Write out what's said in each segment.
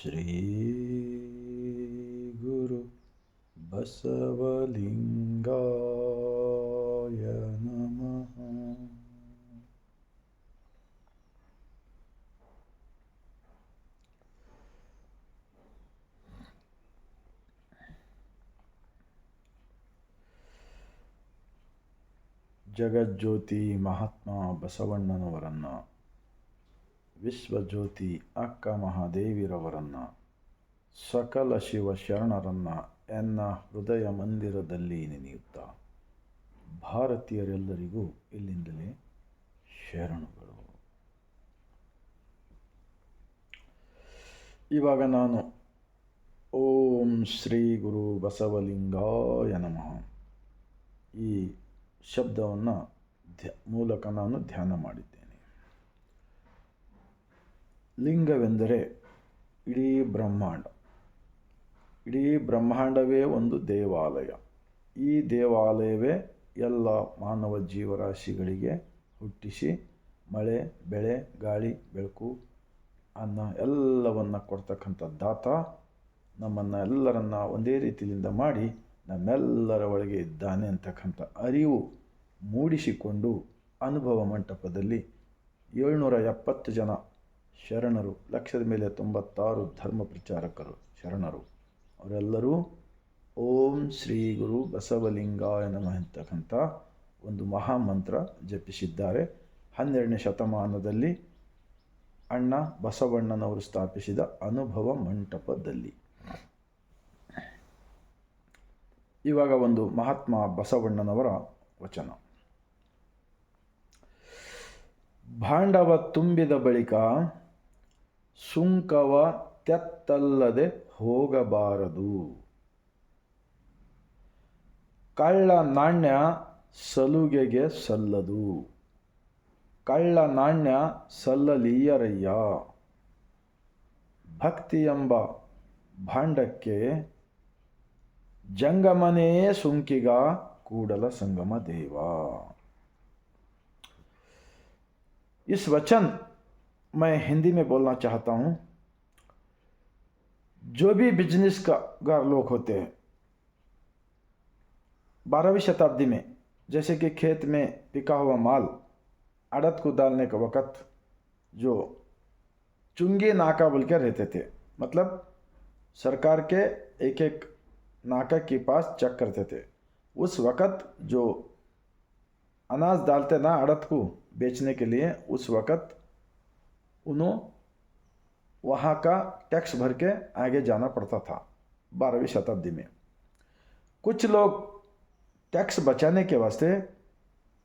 श्री गुरु बसवलिंगाय नमः। ಜಗಜ್ಯೋತಿ ಮಹಾತ್ಮ ಬಸವಣ್ಣನವರನ್ನ, ವಿಶ್ವಜ್ಯೋತಿ ಅಕ್ಕ ಮಹಾದೇವಿರವರನ್ನ, ಸಕಲ ಶಿವ ಶರಣರನ್ನ ಎನ್ನ ಹೃದಯ ಮಂದಿರದಲ್ಲಿ ನೆನೆಯುತ್ತಾ ಭಾರತೀಯರೆಲ್ಲರಿಗೂ ಇಲ್ಲಿಂದಲೇ ಶರಣುಗಳು. ಇವಾಗ ನಾನು ಓಂ ಶ್ರೀ ಗುರು ಬಸವಲಿಂಗಾಯ ನಮಃ ಈ ಶಬ್ದವನ್ನು ಮೂಲಕ ನಾನು ಧ್ಯಾನ ಮಾಡಿದ್ದೇನೆ. ಲಿಂಗವೆಂದರೆ ಇಡೀ ಬ್ರಹ್ಮಾಂಡ. ಇಡೀ ಬ್ರಹ್ಮಾಂಡವೇ ಒಂದು ದೇವಾಲಯ. ಈ ದೇವಾಲಯವೇ ಎಲ್ಲ ಮಾನವ ಜೀವರಾಶಿಗಳಿಗೆ ಹುಟ್ಟಿಸಿ ಮಳೆ, ಬೆಳೆ, ಗಾಳಿ, ಬೆಳಕು, ಅನ್ನ ಎಲ್ಲವನ್ನು ಕೊಡ್ತಕ್ಕಂಥ ದಾತ ನಮ್ಮನ್ನು ಎಲ್ಲರನ್ನ ಒಂದೇ ರೀತಿಯಿಂದ ಮಾಡಿ ನಮ್ಮೆಲ್ಲರ ಒಳಗೆ ಇದ್ದಾನೆ ಅಂತಕ್ಕಂಥ ಅರಿವು ಮೂಡಿಸಿಕೊಂಡು ಅನುಭವ ಮಂಟಪದಲ್ಲಿ 770 ಜನ ಶರಣರು, ಲಕ್ಷದ ಮೇಲೆ 96 ಧರ್ಮ ಪ್ರಚಾರಕರು ಶರಣರು, ಅವರೆಲ್ಲರೂ ಓಂ ಶ್ರೀ ಗುರು ಬಸವಲಿಂಗಾಯ ನಮಃ ಅಂತಕ್ಕಂಥ ಒಂದು ಮಹಾಮಂತ್ರ ಜಪಿಸಿದ್ದಾರೆ. 12ನೇ ಶತಮಾನದಲ್ಲಿ ಅಣ್ಣ ಬಸವಣ್ಣನವರು ಸ್ಥಾಪಿಸಿದ ಅನುಭವ ಮಂಟಪದಲ್ಲಿ. ಇವಾಗ ಒಂದು ಮಹಾತ್ಮ ಬಸವಣ್ಣನವರ ವಚನ. ಭಾಂಡವ ತುಂಬಿದ ಬಳಿಕ ಸುಂಕವ ತೆತ್ತಲ್ಲದೆ ಹೋಗಬಾರದು. ಕಳ್ಳ ನಾಣ್ಯ ಸಲುಗೆಗೆ ಸಲ್ಲದು. ಕಳ್ಳ ನಾಣ್ಯ ಸಲ್ಲಲೀಯರಯ್ಯ. ಭಕ್ತಿ ಎಂಬ ಭಾಂಡಕ್ಕೆ जंगमने सुंकिगा कूडल संगम देवा। इस वचन मैं हिंदी में बोलना चाहता हूँ। जो भी बिजनेस का लोग होते हैं 12वीं शताब्दी में, जैसे कि खेत में पिका हुआ माल अड़द को डालने का वक़्त जो चुंगी नाका बोल के रहते थे, मतलब सरकार के एक एक नाका के पास चेक करते थे। उस वक़्त जो अनाज डालते ना अड़द को बेचने के लिए, उस वक़्त उन्होंने वहाँ का टैक्स भर के आगे जाना पड़ता था 12वीं शताब्दी में। कुछ लोग टैक्स बचाने के वास्ते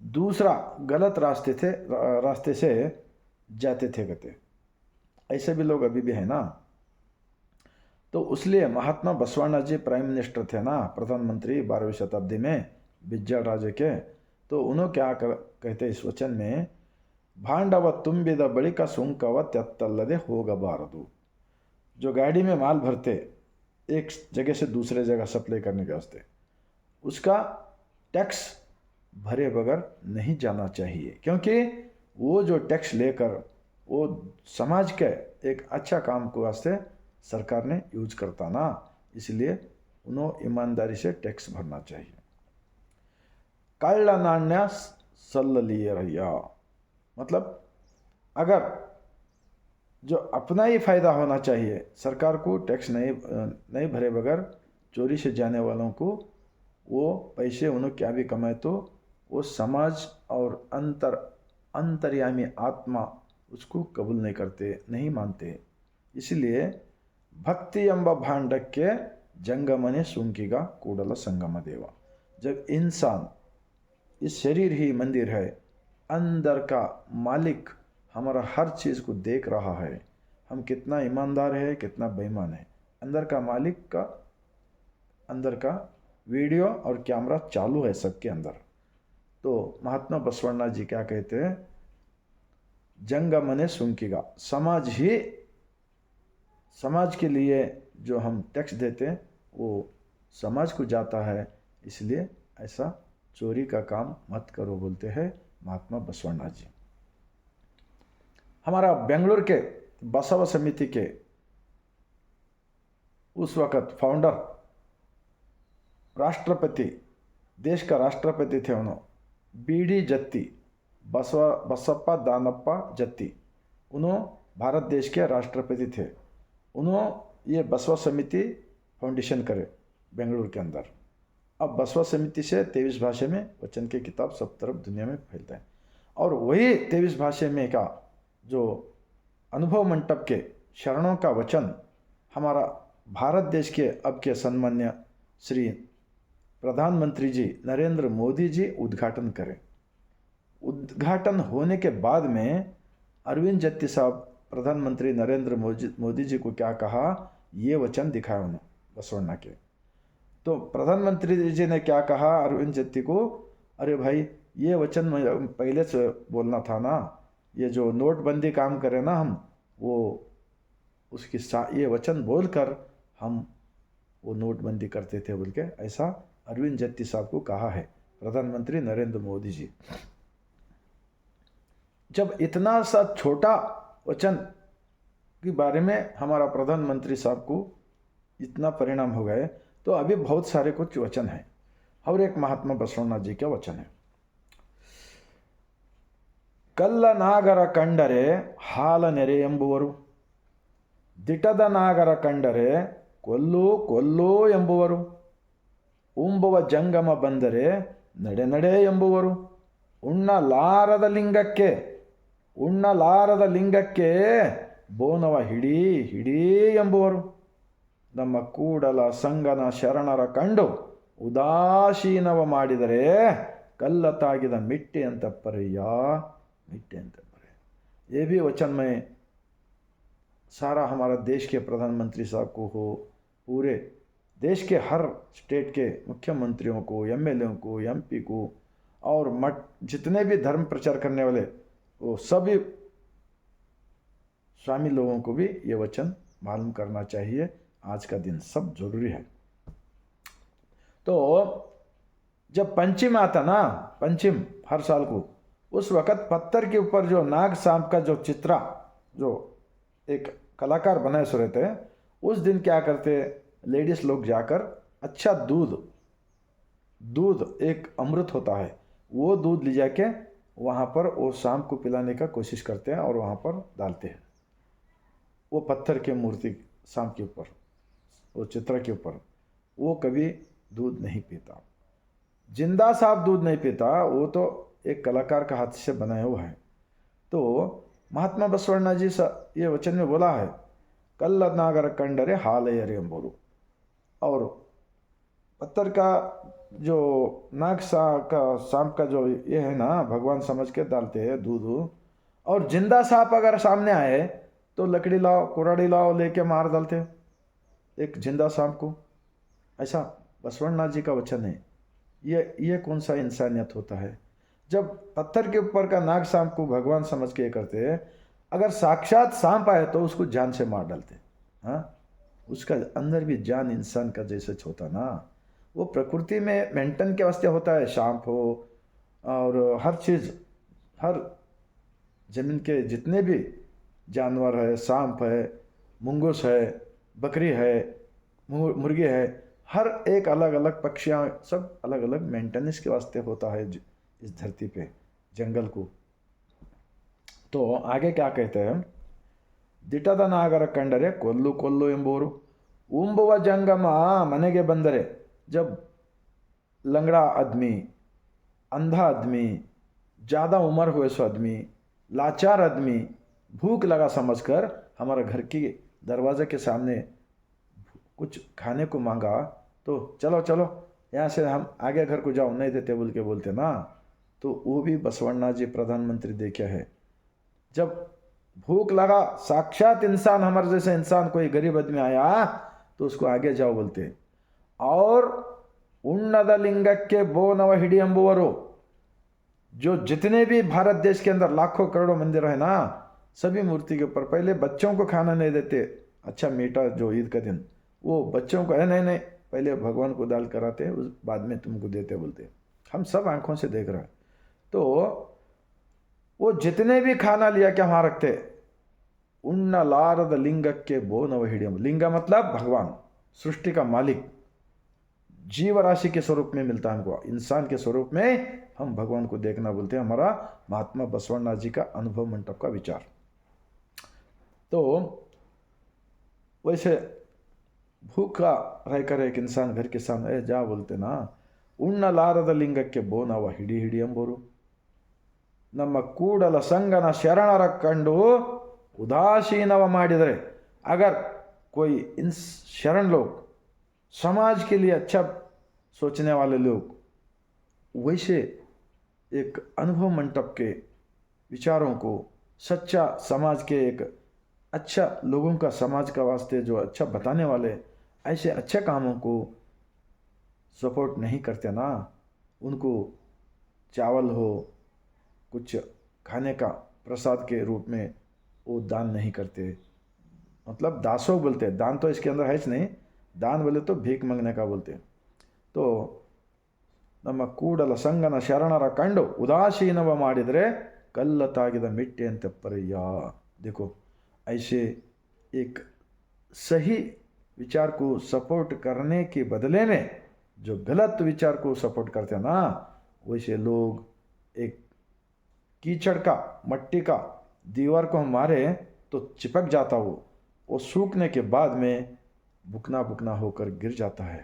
दूसरा गलत रास्ते से जाते थे कहते। ऐसे भी लोग अभी भी है ना। तो उसलिए महात्मा बसवण्णा जी प्राइम मिनिस्टर थे ना, प्रधानमंत्री 12वीं शताब्दी में बिज्जल राजे के। तो उन्होंने क्या कहते इस वचन में, भांडव ತುಂಬಿದ ಬಳಿಕ ಸುಂಕವ ತೆತ್ತಲ್ಲದೆ ಹೋಗಬಾರದು। जो गाड़ी में माल भरते एक जगह से दूसरे जगह सप्लाई करने के वास्ते, उसका टैक्स भरे बगैर नहीं जाना चाहिए, क्योंकि वो जो टैक्स लेकर वो समाज के एक अच्छा काम को वास्ते सरकार ने यूज करता ना, इसलिए उन्होंने ईमानदारी से टैक्स भरना चाहिए। कಳ್ಳ नाण्य सल्ललीयरಯ್ಯ, मतलब अगर जो अपना ही फ़ायदा होना चाहिए, सरकार को टैक्स नहीं भरे बगैर चोरी से जाने वालों को वो पैसे उन्होंने क्या भी कमाए तो वो समाज और अंतर्यामी आत्मा उसको कबूल नहीं करते, नहीं मानते। इसलिए भक्ति ಎಂಬ ಭಾಂಡಕ್ಕೆ जंगमने सुंकिगा कूडल संगम देवा। जब इंसान, इस शरीर ही मंदिर है, अंदर का मालिक हमारा हर चीज़ को देख रहा है, हम कितना ईमानदार है कितना बेईमान है। अंदर का मालिक का अंदर का वीडियो और कैमरा चालू है सबके अंदर। तो महात्मा बसवण्णा जी क्या कहते हैं, जंगमने सुंकिगा, समाज के लिए जो हम टैक्स देते हैं वो समाज को जाता है, इसलिए ऐसा चोरी का काम मत करो बोलते हैं महात्मा बसवण्णा जी। हमारा बेंगलुरु के बसव समिति के उस वक़्त फाउंडर, राष्ट्रपति, देश का राष्ट्रपति थे उन्होंने बीडी जत्ती, बसप्पा दानप्पा जत्ती। उन्होंने भारत देश के राष्ट्रपति थे। उन्होंने ये बसवा समिति फाउंडेशन करे बेंगलुरु के अंदर। अब बसवा समिति से 23 भाषा में वचन की किताब सब तरफ दुनिया में फैलता है। और वही 23 भाषा में का जो अनुभव मंडप के शरणों का वचन हमारा भारत देश के अब के सम्मान्य श्री प्रधानमंत्री जी नरेंद्र मोदी जी उद्घाटन करें। उद्घाटन होने के बाद में अरविंद जत्ती साहब प्रधानमंत्री नरेंद्र मोदी जी को क्या कहा, ये वचन दिखाया उन्होंने बसवण्णा के। तो प्रधानमंत्री जी ने क्या कहा अरविंद जत्ती को, अरे भाई ये वचन पहले से बोलना था ना, ये जो नोटबंदी काम करे ना हम, वो उसकी ये वचन बोलकर हम वो नोटबंदी करते थे बोल के, ऐसा अरविंद जत्ती साहब को कहा है प्रधानमंत्री नरेंद्र मोदी जी। जब इतना सा छोटा वचन के बारे में हमारा प्रधानमंत्री साहब को इतना परिणाम हो गए, तो अभी बहुत सारे कुछ वचन हैं। और एक महात्मा बसवण्णा जी का वचन है, कल्ल नागर कंडरे हाल नेरे ಎಂಬುವರು, ದಿಟದ ನಾಗರ ಕಂಡರೆ ಕೊಲ್ಲು ಕೊಲ್ಲು ಎಂಬುವರು, ಉಂಬುವ ಜಂಗಮ ಬಂದರೆ ನಡೆ ನಡೆ ಎಂಬುವರು, ಉಣ್ಣಲಾರದ ಲಿಂಗಕ್ಕೆ ಬೋನವ ಹಿಡಿ ಹಿಡಿ ಎಂಬುವರು, ನಮ್ಮ ಕೂಡಲ ಸಂಗನ ಶರಣರ ಕಂಡು ಉದಾಸೀನವ ಮಾಡಿದರೆ ಕಲ್ಲ ತಾಗಿದ ಮಿಟ್ಟೆ ಅಂತ ಪರ್ಯ, मिट्टे अंत पर। ये भी वचन में सारा हमारा देश के प्रधानमंत्री साहब को हो, पूरे देश के हर स्टेट के मुख्यमंत्रियों को, एमएलए को, एमपी को और जितने भी धर्म प्रचार करने वाले वो सभी स्वामी लोगों को भी ये वचन मालूम करना चाहिए। आज का दिन सब जरूरी है। तो जब पंचम आता ना, पंचम हर साल को, उस वक़्त पत्थर के ऊपर जो नाग सांप का जो चित्रा जो एक कलाकार बनाए सो रहते हैं, उस दिन क्या करते लेडीज़ लोग जाकर अच्छा दूध एक अमृत होता है, वो दूध ले जाके वहाँ पर वो सांप को पिलाने का कोशिश करते हैं और वहाँ पर डालते हैं। वो पत्थर के मूर्ति सांप के ऊपर, वो चित्र के ऊपर, वो कभी दूध नहीं पीता। जिंदा सांप दूध नहीं पीता, वो तो एक कलाकार का हाथ से बनाया हुआ है। तो महात्मा बसवण्णा जी ये वचन में बोला है, कल्ल नागर कंडरे हालयरे ಎಂಬುವರು। और पत्थर का जो नाग सांप का जो ये है ना, भगवान समझ के डालते हैं दूध। और जिंदा सांप अगर सामने आए तो लकड़ी लाओ, कुराड़ी लाओ, लेके मार डालते एक जिंदा सांप को। ऐसा बसवण्णा जी का वचन है। ये कौन सा इंसानियत होता है? जब पत्थर के ऊपर का नाग सांप को भगवान समझ के करते हैं, अगर साक्षात सांप आए तो उसको जान से मार डालते। हाँ, उसका अंदर भी जान इंसान का जैसे होता ना, वो प्रकृति में मेंटेन के वास्ते होता है। सांप हो और हर चीज़, हर जमीन के जितने भी जानवर है, सांप है, मुंगूस है, बकरी है, मुर्गी है, हर एक अलग अलग पक्षियाँ, सब अलग अलग मेंटेनेंस के वास्ते होता है इस धरती पे, जंगल को। तो आगे क्या कहते हैं, दिटದ ನಾಗರ ಕಂಡರೆ ಕೊಲ್ಲು ಕೊಲ್ಲು ಎಂಬುವರು, ಉಂಬುವ जंगम मनेगे बंदरे। जब लंगड़ा आदमी, अंधा आदमी, ज़्यादा उम्र हुए सो आदमी, लाचार आदमी भूख लगा समझकर हमारा घर की दरवाजे के सामने कुछ खाने को मांगा, तो चलो चलो यहाँ से हम आगे घर को जाओ, नहीं देते बोल के बोलते ना, तो वो भी बसवण्णा जी प्रधानमंत्री देखे है। जब भूख लगा, साक्षात इंसान, हमारे जैसे इंसान कोई गरीब आदमी आया तो उसको आगे जाओ बोलते। और उन्नद लिंगಕ್ಕೆ ಬೋನವ ಹಿಡಿ ಎಂಬುವರು, जो जितने भी भारत देश के अंदर लाखों करोड़ों मंदिर है ना, सभी मूर्ति के ऊपर पहले बच्चों को खाना नहीं देते। अच्छा मीठा जो ईद का दिन, वो बच्चों को नहीं पहले भगवान को दाल कराते, उस बाद में तुमको देते बोलते। हम सब आंखों से देख रहे हैं। तो वो जितने भी खाना लिया क्या वहाँ रखते, उन्नलाರದ लिंगಕ್ಕೆ ಬೋನವ ಹಿಡಿ। लिंग मतलब भगवान, सृष्टि का मालिक, जीव राशि के स्वरूप में मिलता है हमको, इंसान के स्वरूप में हम भगवान को देखना बोलते हैं। हमारा महात्मा बसवन्ना जी का अनुभव मंडप का विचार। तो वैसे भूखा रहकर एक इंसान घर के सामने जा बोलते ना, ಉಣ್ಣಲಾರದ ಲಿಂಗಕ್ಕೆ ಬೋನವ ಹಿಡಿ ಹಿಡಿ ಎಂಬರು, ನಮ್ಮ ಕೂಡಲ ಸಂಗನ ಶರಣರ ಕಂಡು उदासीनव ಮಾಡಿದರೆ, अगर कोई इन शरण लोग, समाज के लिए अच्छा सोचने वाले लोग वैसे एक अनुभव मंडप के विचारों को, सच्चा समाज के एक अच्छा लोगों का, समाज का वास्ते जो अच्छा बताने वाले ऐसे अच्छे कामों को सपोर्ट नहीं करते ना, उनको चावल हो, कुछ खाने का प्रसाद के रूप में वो दान नहीं करते। मतलब दासों बोलते हैं, दान तो इसके अंदर है नहीं, दान बोले तो भीख मांगने का बोलते हैं। तो ನಮ್ಮ ಕೂಡಲ ಸಂಗನ ಶರಣರ ಕಂಡು ಉದಾಸೀನವ ಮಾಡಿದರೆ ಕಲ್ಲ ತಾಗಿದ ಮಿಟ್ಟೆ ಅಂತೆಪ್ಪರಯ್ಯ। देखो ऐसे एक सही विचार को सपोर्ट करने के बदले में जो गलत विचार को सपोर्ट करते हैं ना, वैसे लोग एक कीचड़ का, मट्टी का दीवार को हम मारे तो चिपक जाता, वो सूखने के बाद में बुकना बुकना होकर गिर जाता है।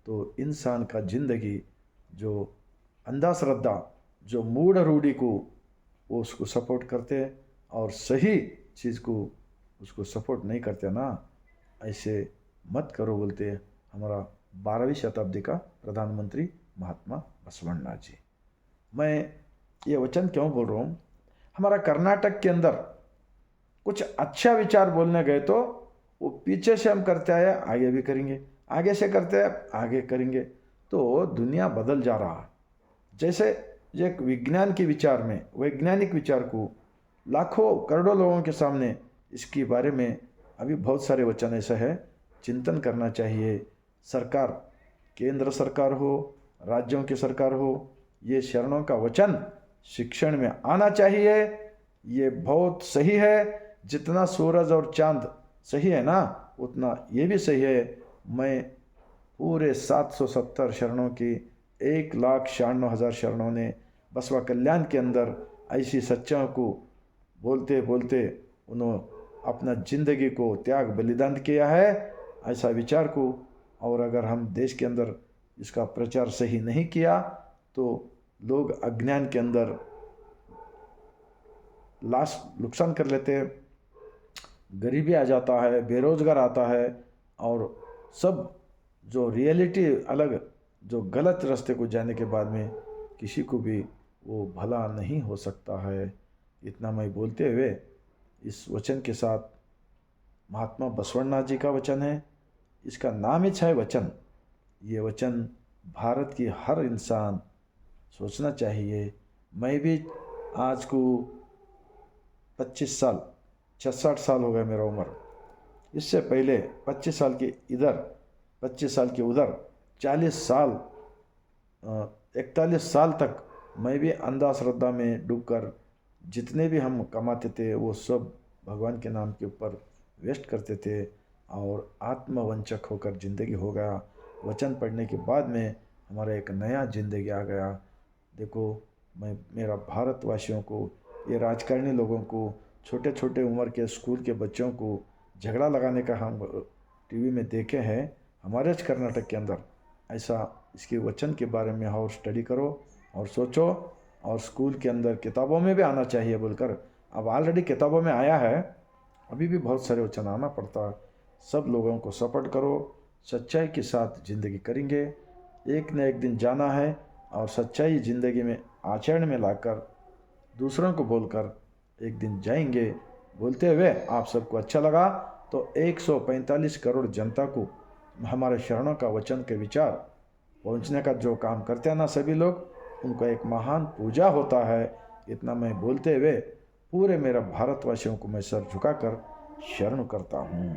तो इंसान का जिंदगी जो अंधश्रद्धा, जो मूढ़ रूढ़ी को वो उसको सपोर्ट करते और सही चीज़ को उसको सपोर्ट नहीं करते ना, ऐसे मत करो बोलते हमारा 12वीं शताब्दी का प्रधानमंत्री महात्मा बसवन्ना जी। मैं ये वचन क्यों बोल रहा हूँ, हमारा कर्नाटक के अंदर कुछ अच्छा विचार बोलने गए तो वो पीछे से हम करते आए, आगे भी करेंगे, आगे से करते हैं आगे करेंगे। तो दुनिया बदल जा रहा है। जैसे एक विज्ञान के विचार में, वैज्ञानिक विचार को लाखों करोड़ों लोगों के सामने इसके बारे में अभी बहुत सारे वचन ऐसा है, चिंतन करना चाहिए। सरकार, केंद्र सरकार हो, राज्यों की सरकार हो, ये शरणों का वचन शिक्षण में आना चाहिए। ये बहुत सही है। जितना सूरज और चांद सही है ना, उतना ये भी सही है। मैं पूरे 770 शरणों की 1,96,000 शरणों ने बसवा कल्याण के अंदर ऐसी सच्चाइयों को बोलते बोलते उन्होंने अपना जिंदगी को त्याग बलिदान किया है, ऐसा विचार को। और अगर हम देश के अंदर इसका प्रचार सही नहीं किया तो लोग अज्ञान के अंदर नुकसान कर लेते हैं, गरीबी आ जाता है, बेरोजगार आता है, और सब जो रियलिटी अलग, जो गलत रास्ते को जाने के बाद में किसी को भी वो भला नहीं हो सकता है। इतना मैं बोलते हुए इस वचन के साथ, महात्मा बसवन्ना जी का वचन है, इसका नाम ही है वचन। ये वचन भारत की हर इंसान सोचना चाहिए। मैं भी आज को 25 साल, 66 साल हो गया मेरा उम्र। इससे पहले 25 साल के इधर, 25 साल के उधर, 40 साल, 41 साल तक मैं भी अंधश्रद्धा में डूबकर जितने भी हम कमाते थे वो सब भगवान के नाम के ऊपर वेस्ट करते थे और आत्मवंचक होकर ज़िंदगी हो गया। वचन पढ़ने के बाद में हमारा एक नया ज़िंदगी आ गया। देखो, मैं मेरा भारतवासियों को, ये राजकारणी लोगों को, छोटे छोटे उम्र के स्कूल के बच्चों को झगड़ा लगाने का हम टीवी में देखे हैं हमारे कर्नाटक के अंदर। ऐसा इसके वचन के बारे में और स्टडी करो और सोचो, और स्कूल के अंदर किताबों में भी आना चाहिए बोलकर, अब ऑलरेडी किताबों में आया है, अभी भी बहुत सारे वचन आना पड़ता है। सब लोगों को सपोर्ट करो, सच्चाई के साथ ज़िंदगी करेंगे, एक न एक दिन जाना है, और सच्चाई ज़िंदगी में आचरण में लाकर दूसरों को बोलकर एक दिन जाएंगे। बोलते हुए आप सबको अच्छा लगा तो 145 करोड़ जनता को हमारे शरणों का वचन के विचार पहुंचने का जो काम करते हैं ना सभी लोग, उनका एक महान पूजा होता है। इतना मैं बोलते हुए पूरे मेरा भारतवासियों को मैं सर झुकाकर शरण करता हूँ।